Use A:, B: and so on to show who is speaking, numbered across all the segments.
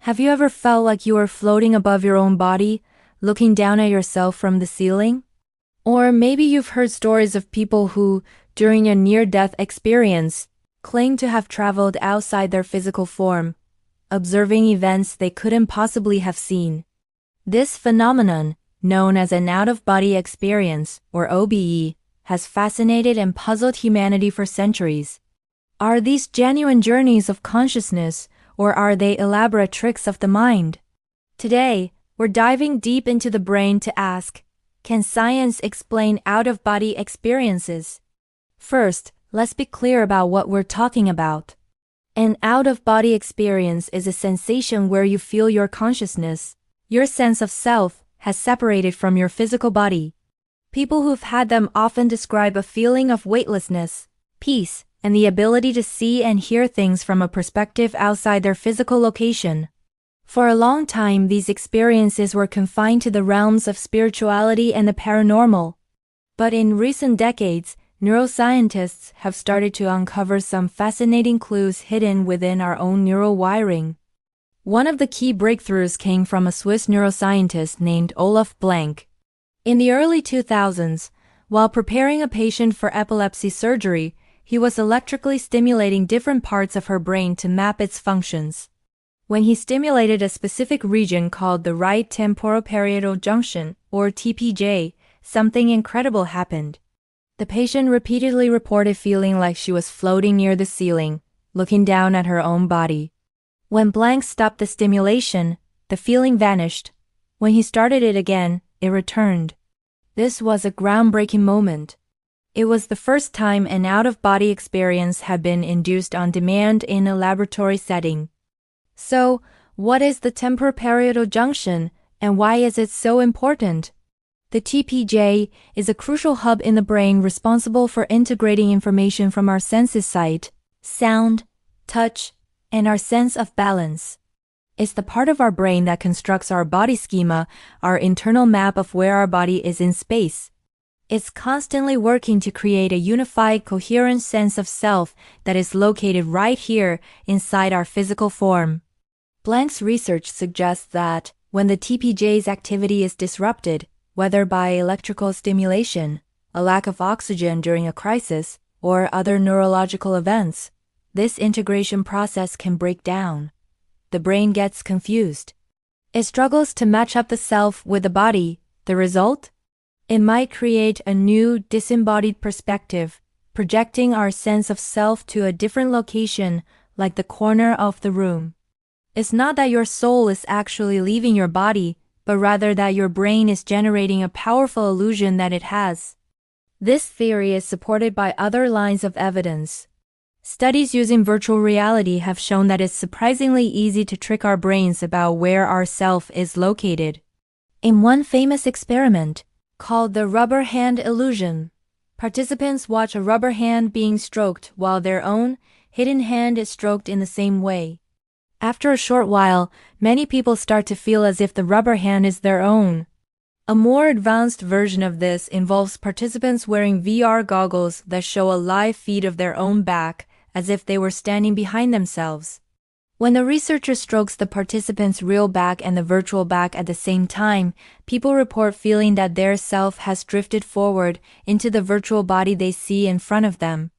A: Have you ever felt like you were floating above your own body, looking down at yourself from the ceiling? Or maybe you've heard stories of people who, during a near-death experience, claim to have traveled outside their physical form, observing events they couldn't possibly have seen. This phenomenon, known as an out-of-body experience, or OBE, has fascinated and puzzled humanity for centuries. Are these genuine journeys of consciousness, or are they elaborate tricks of the mind? Today, we're diving deep into the brain to ask, can science explain out-of-body experiences? First, let's be clear about what we're talking about. An out-of-body experience is a sensation where you feel your consciousness, your sense of self, has separated from your physical body. People who've had them often describe a feeling of weightlessness, peace, and the ability to see and hear things from a perspective outside their physical location. For a long time, these experiences were confined to the realms of spirituality and the paranormal. But in recent decades, neuroscientists have started to uncover some fascinating clues hidden within our own neural wiring. One of the key breakthroughs came from a Swiss neuroscientist named Olaf Blank. In the early 2000s, while preparing a patient for epilepsy surgery, he was electrically stimulating different parts of her brain to map its functions. When he stimulated a specific region called the right temporo-parietal junction, or TPJ, something incredible happened. The patient repeatedly reported feeling like she was floating near the ceiling, looking down at her own body. When Blank stopped the stimulation, the feeling vanished. When he started it again, it returned. This was a groundbreaking moment. It was the first time an out-of-body experience had been induced on demand in a laboratory setting. So, what is the temporo-parietal junction, and why is it so important? The TPJ is a crucial hub in the brain responsible for integrating information from our senses: sight, sound, touch, and our sense of balance. It's the part of our brain that constructs our body schema, our internal map of where our body is in space. It's constantly working to create a unified, coherent sense of self that is located right here inside our physical form. Blank's research suggests that when the TPJ's activity is disrupted, whether by electrical stimulation, a lack of oxygen during a crisis, or other neurological events, this integration process can break down. The brain gets confused. It struggles to match up the self with the body. The result? It might create a new, disembodied perspective, projecting our sense of self to a different location, like the corner of the room. It's not that your soul is actually leaving your body, but rather that your brain is generating a powerful illusion that it has. This theory is supported by other lines of evidence. Studies using virtual reality have shown that it's surprisingly easy to trick our brains about where our self is located. In one famous experiment, called the rubber hand illusion, participants watch a rubber hand being stroked while their own hidden hand is stroked in the same way. After a short while, many people start to feel as if the rubber hand is their own. A more advanced version of this involves participants wearing VR goggles that show a live feed of their own back, as if they were standing behind themselves. When the researcher strokes the participant's real back and the virtual back at the same time, people report feeling that their self has drifted forward into the virtual body they see in front of them.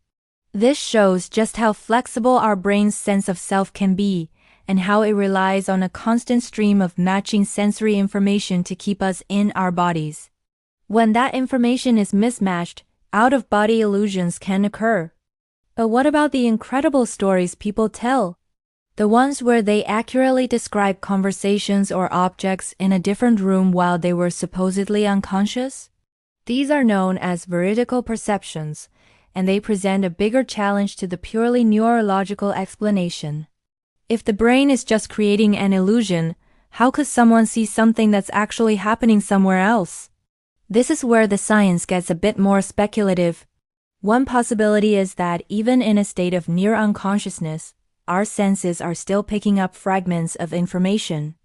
A: This shows just how flexible our brain's sense of self can be, and how it relies on a constant stream of matching sensory information to keep us in our bodies. When that information is mismatched, out-of-body illusions can occur. But what about the incredible stories people tell? The ones where they accurately describe conversations or objects in a different room while they were supposedly unconscious? These are known as veridical perceptions, and they present a bigger challenge to the purely neurological explanation. If the brain is just creating an illusion, how could someone see something that's actually happening somewhere else? This is where the science gets a bit more speculative. One possibility is that even in a state of near unconsciousness, our senses are still picking up fragments of information.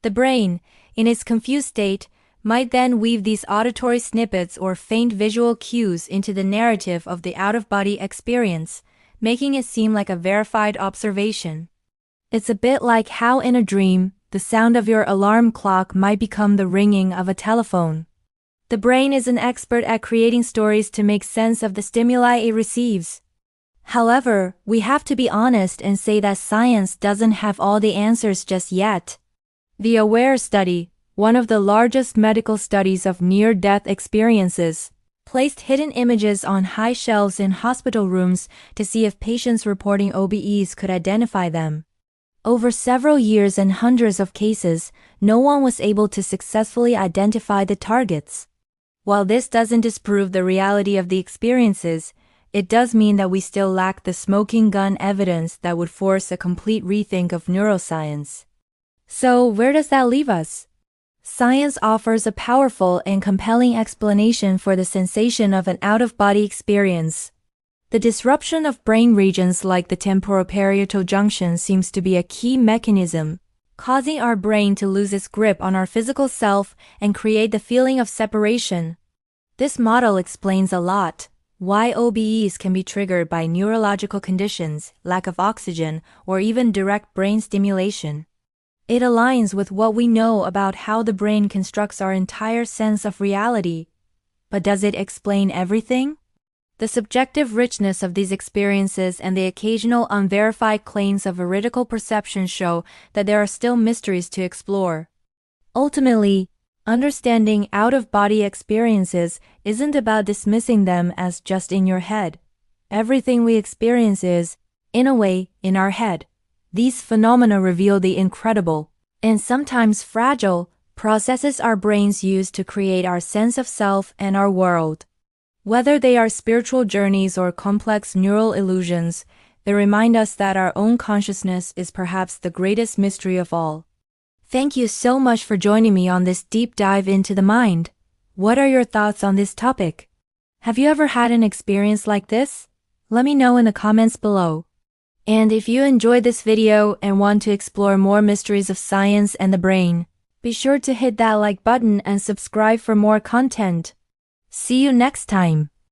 A: The brain, in its confused state, might then weave these auditory snippets or faint visual cues into the narrative of the out-of-body experience, making it seem like a verified observation. It's a bit like how in a dream, the sound of your alarm clock might become the ringing of a telephone. The brain is an expert at creating stories to make sense of the stimuli it receives. However, we have to be honest and say that science doesn't have all the answers just yet. The AWARE study, one of the largest medical studies of near-death experiences, placed hidden images on high shelves in hospital rooms to see if patients reporting OBEs could identify them. Over several years and hundreds of cases, no one was able to successfully identify the targets. While this doesn't disprove the reality of the experiences, it does mean that we still lack the smoking gun evidence that would force a complete rethink of neuroscience. So, where does that leave us? Science offers a powerful and compelling explanation for the sensation of an out-of-body experience. The disruption of brain regions like the temporo-parietal junction seems to be a key mechanism, causing our brain to lose its grip on our physical self and create the feeling of separation. This model explains a lot. Why OBEs can be triggered by neurological conditions, lack of oxygen, or even direct brain stimulation. It aligns with what we know about how the brain constructs our entire sense of reality. But does it explain everything? The subjective richness of these experiences and the occasional unverified claims of veridical perception show that there are still mysteries to explore. Ultimately, understanding out-of-body experiences isn't about dismissing them as just in your head. Everything we experience is, in a way, in our head. These phenomena reveal the incredible, and sometimes fragile, processes our brains use to create our sense of self and our world. Whether they are spiritual journeys or complex neural illusions, they remind us that our own consciousness is perhaps the greatest mystery of all. Thank you so much for joining me on this deep dive into the mind. What are your thoughts on this topic? Have you ever had an experience like this? Let me know in the comments below. And if you enjoyed this video and want to explore more mysteries of science and the brain, be sure to hit that like button and subscribe for more content. See you next time.